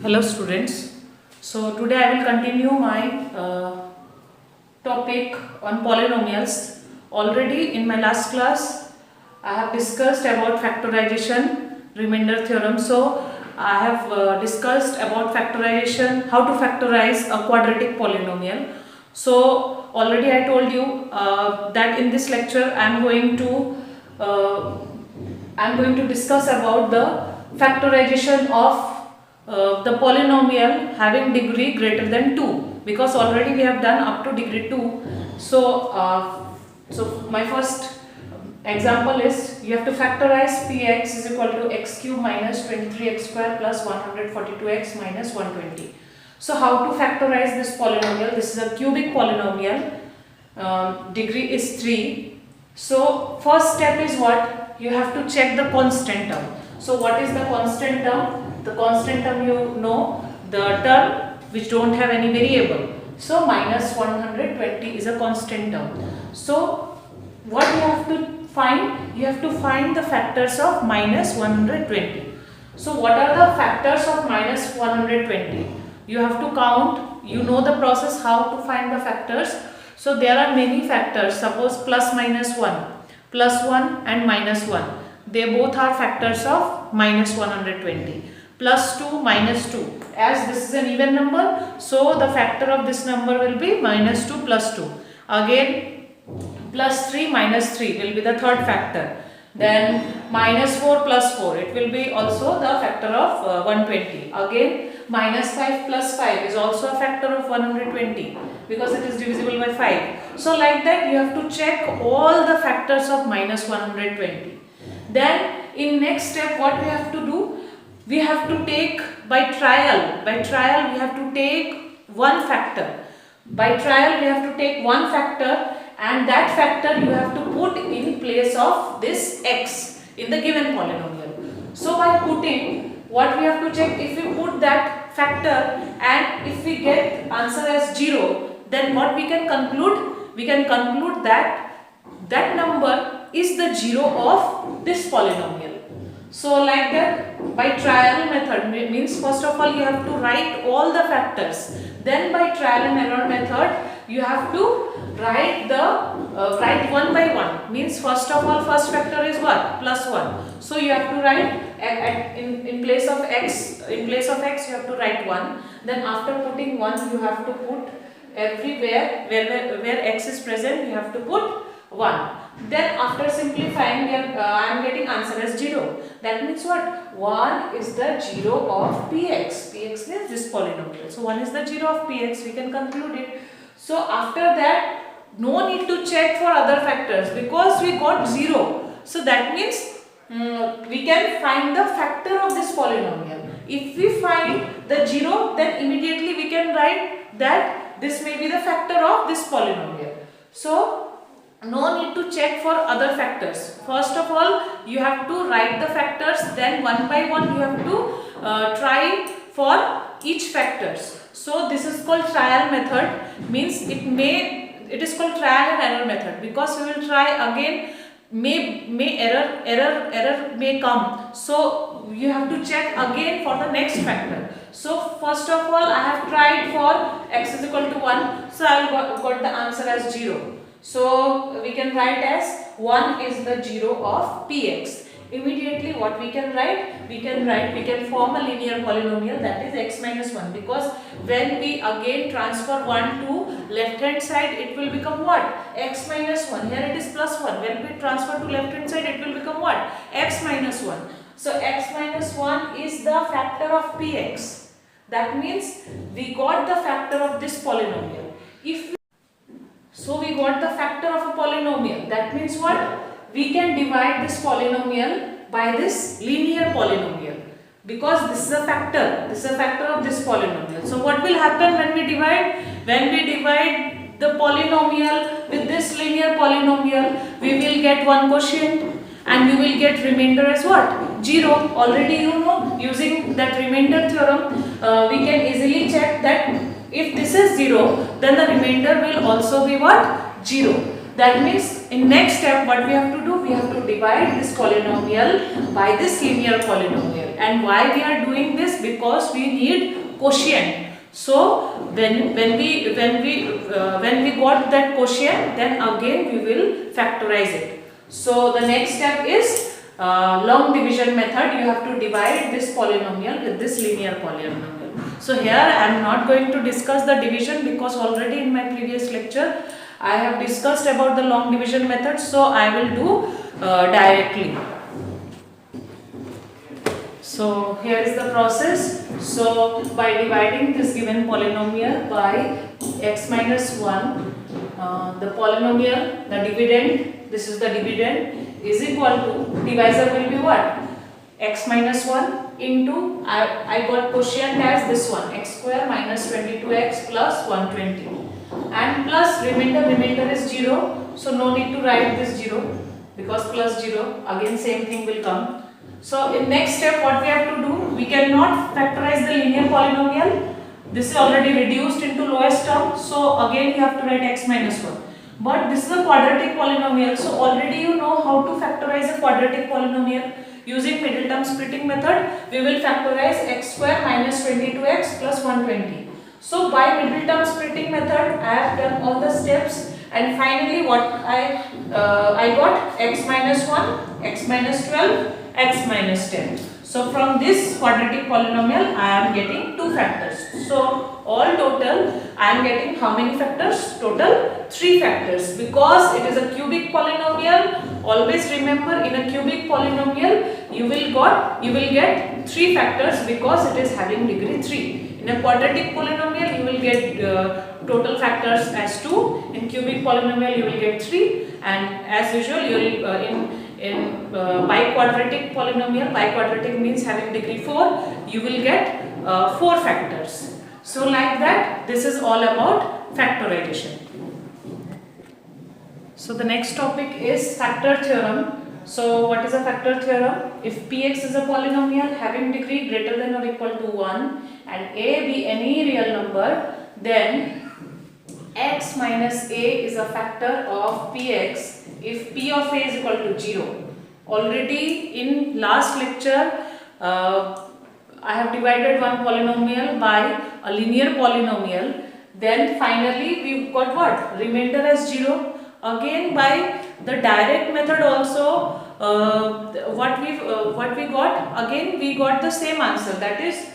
Hello students. So today I will continue my topic on polynomials. Already in my last class I have discussed about factorization, remainder theorem. So I have discussed about factorization, how to factorize a quadratic polynomial. So already I told you that in this lecture I am going to discuss about the factorization of the polynomial having degree greater than 2, because already we have done up to degree 2. So my first example is you have to factorize px is equal to x cube minus 23x square plus 142x minus 120. So how to factorize this polynomial? This is a cubic polynomial, degree is 3. So first step is what? You have to check the constant term. So what is the constant term? The constant term, you know, the term which don't have any variable. So minus 120 is a constant term. So what you have to find? You have to find the factors of minus 120. So what are the factors of minus 120? You have to count. You know the process how to find the factors. So there are many factors. Suppose plus minus 1, plus 1 and minus 1. They both are factors of minus 120. Plus 2, minus 2. As this is an even number, so the factor of this number will be minus 2 plus 2. Again, plus 3 minus 3 will be the third factor. Then minus 4 plus 4, it will be also the factor of 120. Again, minus 5 plus 5 is also a factor of 120 because it is divisible by 5. So like that you have to check all the factors of minus 120. Then in next step what we have to do? We have to take by trial. By trial we have to take one factor. By trial we have to take one factor, and that factor you have to put in place of this x in the given polynomial. So by putting, what we have to check, if we put that factor and if we get answer as 0, then what we can conclude? We can conclude that that number is the 0 of this polynomial. So like that, by trial method means first of all you have to write all the factors. Then by trial and error method you have to write write one by one. Means first of all first factor is what? Plus 1. So you have to write in place of x you have to write 1. Then after putting 1 you have to put everywhere where x is present you have to put 1. Then after simplifying I am getting answer as 0. That means what? 1 is the 0 of px. Px means this polynomial. So 1 is the 0 of px. We can conclude it. So after that no need to check for other factors because we got 0. So that means we can find the factor of this polynomial. If we find the 0, then immediately we can write that this may be the factor of this polynomial. So no need to check for other factors. First of all you have to write the factors, then one by one you have to try for each factors. So this is called trial method. Means it is called trial and error method because we will try again, may error may come. So you have to check again for the next factor. So first of all I have tried for x is equal to 1. So I will got the answer as 0. So we can write as 1 is the 0 of px. Immediately what we can write? We can form a linear polynomial, that is x minus 1, because when we again transfer 1 to left hand side it will become what? X minus 1. Here it is plus 1. When we transfer to left hand side it will become what? X minus 1. So x minus 1 is the factor of px. That means we got the factor of this polynomial. So we got the factor of a polynomial. That means what? We can divide this polynomial by this linear polynomial because this is a factor. This is a factor of this polynomial. So what will happen when we divide? When we divide the polynomial with this linear polynomial, we will get one quotient and we will get remainder as what? 0. Already you know, using that remainder theorem, we can easily check that if this is 0, then the remainder will also be what? 0. That means in next step what we have to do, we have to divide this polynomial by this linear polynomial. And why we are doing this? Because we need quotient. So when we got that quotient, then again we will factorize it. So the next step is long division method. You have to divide this polynomial with this linear polynomial. So here I am not going to discuss the division because already in my previous lecture I have discussed about the long division method. So I will do directly. So here is the process. So by dividing this given polynomial by x minus 1, the polynomial, the dividend, this is the dividend, is equal to, divisor will be what? X minus 1 into, I got quotient as this one, x square minus 22x plus 120. And plus remainder is 0. So no need to write this 0 because plus 0, again same thing will come. So in next step what we have to do, we cannot factorize the linear polynomial. This is already reduced into lowest term. So again you have to write x minus 1. But this is a quadratic polynomial. So already you know how to factorize a quadratic polynomial. Using middle term splitting method, we will factorize x square minus 22x plus 120. So by middle term splitting method, I have done all the steps. And finally what I got x minus 1, x minus 12, x minus 10. So from this quadratic polynomial I am getting 2 factors. So all total I am getting how many factors? Total 3 factors. Because it is a cubic polynomial, always remember in a cubic polynomial you will get 3 factors because it is having degree 3. In a quadratic polynomial you will get total factors as 2. In cubic polynomial you will get 3, and as usual you will in biquadratic polynomial, biquadratic means having degree 4, you will get 4 factors. So like that, this is all about factorization. So the next topic is factor theorem. So what is a factor theorem? If px is a polynomial having degree greater than or equal to 1 and a be any real number, then x minus a is a factor of px if p of a is equal to 0. Already in last lecture I have divided one polynomial by a linear polynomial. Then finally we got what? Remainder as 0. Again by the direct method also what we got? Again we got the same answer, that is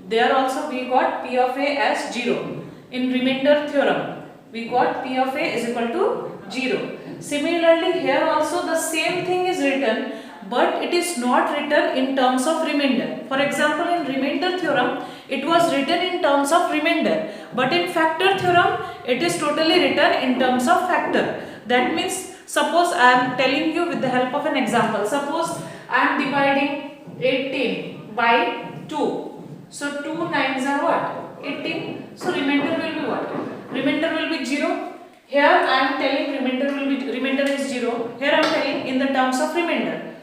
there also we got p of a as 0. In remainder theorem we got p of a is equal to 0. Similarly here also the same thing is written, but it is not written in terms of remainder. For example, in remainder theorem it was written in terms of remainder, but in factor theorem it is totally written in terms of factor. That means suppose I am telling you with the help of an example. Suppose I am dividing 18 by 2. So 2 9s are what? 18. So remainder will be what? Remainder will be 0. Here I am telling remainder is 0. Here I am telling in the terms of remainder.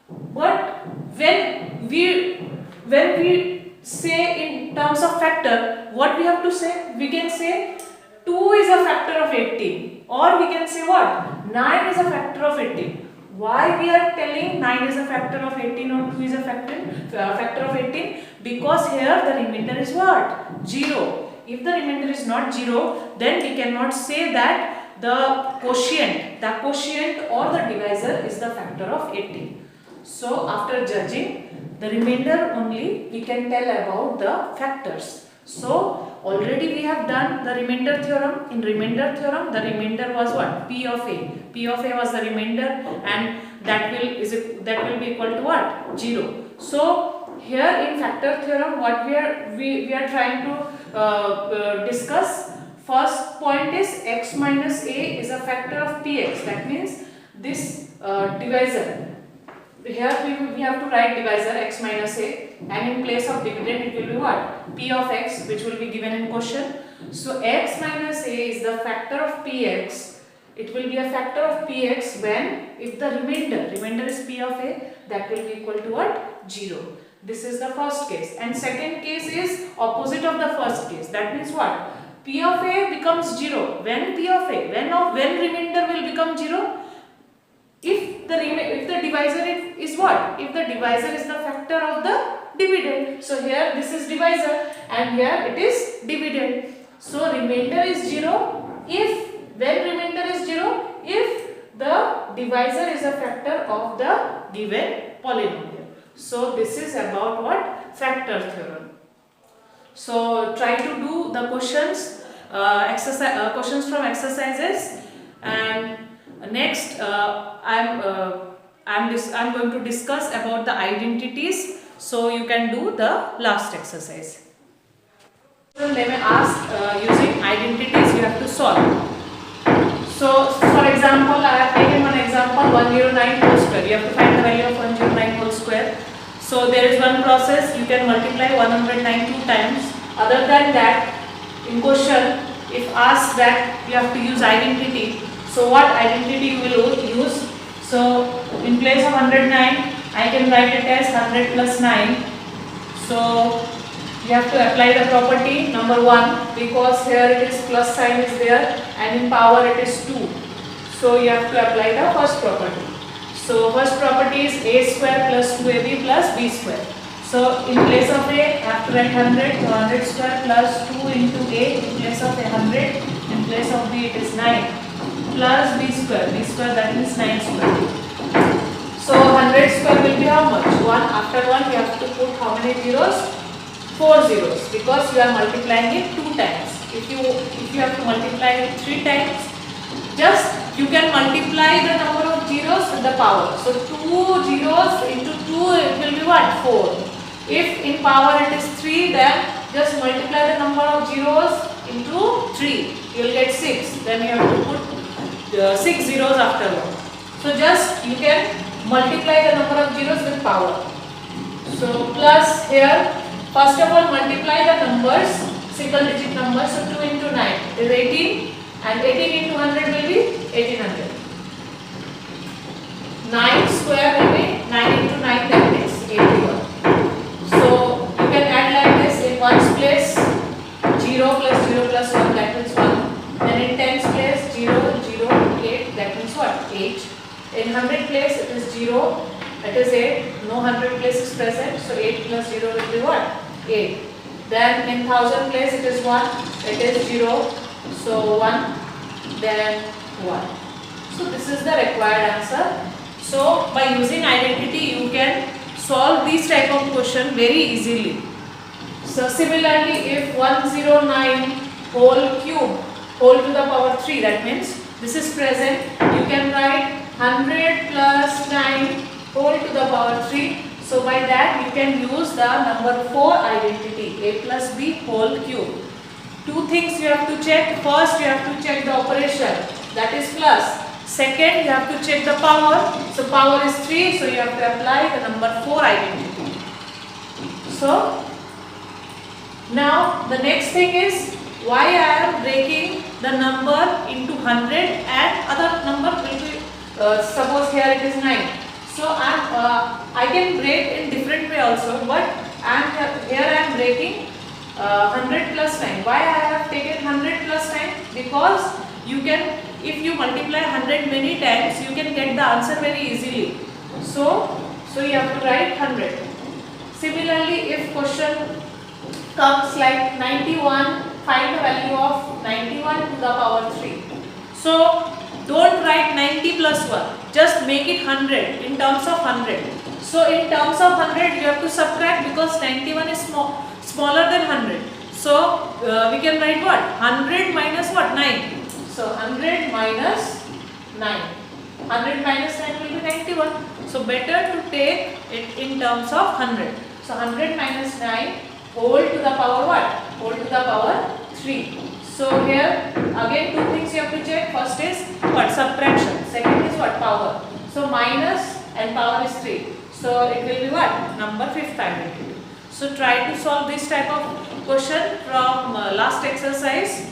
But when we say in terms of factor, what we have to say? We can say 2 is a factor of 18, or we can say what? 9 is a factor of 18. Why we are telling 9 is a factor of 18 or 2 is a factor of 18? Because here the remainder is what? 0. If the remainder is not 0, then we cannot say that the quotient or the divisor is the factor of 18. So after judging the remainder only, we can tell about the factors. So already we have done the remainder theorem. In remainder theorem, the remainder was what? P of a. P of a was the remainder, and that will be equal to what? 0. So here in factor theorem, what we are trying to discuss. First point is x minus a is a factor of px. That means this divisor. Here we have to write divisor x minus a, and in place of dividend it will be what? P of x, which will be given in question. So x minus a is the factor of px. It will be a factor of px when if the remainder is p of a, that will be equal to what? 0. This is the first case. And second case is opposite of the first case. That means what? P of a becomes 0. When P of a, when remainder will become 0? if the divisor is what? If the divisor is the factor of the dividend. So here this is divisor and here it is dividend. So remainder is 0 if, when remainder is 0, if the divisor is a factor of the given polynomial. So this is about what? Factor theorem. So try to do the questions, questions from exercises, and next I'm going to discuss about the identities. So you can do the last exercise. They may ask using identities you have to solve. So for example, I have taken one example 109 whole square. You have to find the value of 109 whole square. So there is one process, you can multiply 109 2 times. Other than that, in question, if asked that you have to use identity, so what identity you will use? So in place of 109, I can write it as 100 plus 9. So you have to apply the property number 1, because here it is plus sign is there and in power it is 2. So you have to apply the first property. So first property is a square plus 2ab plus b square. So in place of a, I have to write 100, so 100 square plus 2 into a, in place of 100, in place of b it is 9, plus b square that means 9 square. So 100 square will be how much? 1, after 1 you have to put how many zeros? 4 zeros, because you are multiplying it 2 times. If you have to multiply it 3 times, just you can multiply the number of zeros with the power. So 2 zeros into 2 it will be what? 4. If in power it is 3, then just multiply the number of zeros into 3. You will get 6. Then you have to put 6 zeros after 1. So just you can multiply the number of zeros with power. So plus here, first of all multiply the numbers, single digit numbers. So 2 into 9 is 18 and 18 into 100 will be 1800. 9 square will be 9 into 9, that means 81. So you can add like this: in 1's place 0 plus 1, that means 1. Then in 10's place 0, 0, 8, that means what? 8. In 100 place it is 0, that is 8. No 100 place is present, so 8 plus 0 will be what? 8. Then in 1000 place it is 1, it is 0, so 1, then 1. So this is the required answer. So by using identity you can solve this type of question very easily. So similarly, if 109 whole cube whole to the power 3, that means this is present, you can write 100 plus 9 whole to the power 3. So by that you can use the number 4 identity, a plus b whole cube. Two things you have to check. First you have to check the operation, that is plus. Second you have to check the power. So power is 3, so you have to apply the number 4 identity. So now the next thing is, why I am breaking the number into 100 and other number will be, suppose here it is 9. So I can break in different way also, but here I am breaking 100 plus 9. Why I have taken 100 plus 9? Because you can, if you multiply 100 many times, you can get the answer very easily. So you have to write 100. Similarly, if question comes like 91, find the value of 91 to the power 3. So don't write 90 plus 1, just make it 100 in terms of 100. So in terms of 100 you have to subtract, because 91 is smaller than 100. So we can write what? 100 minus what? 9. So 100 minus 9. 100 minus 9 will be 91. So better to take it in terms of 100. So 100 minus 9 whole to the power what? Whole to the power 3. So here again two things you have to check. First is what? Subtraction. Second is what? Power. So minus and power is 3. So it will be what? Number 5th identity. So try to solve this type of question from last exercise.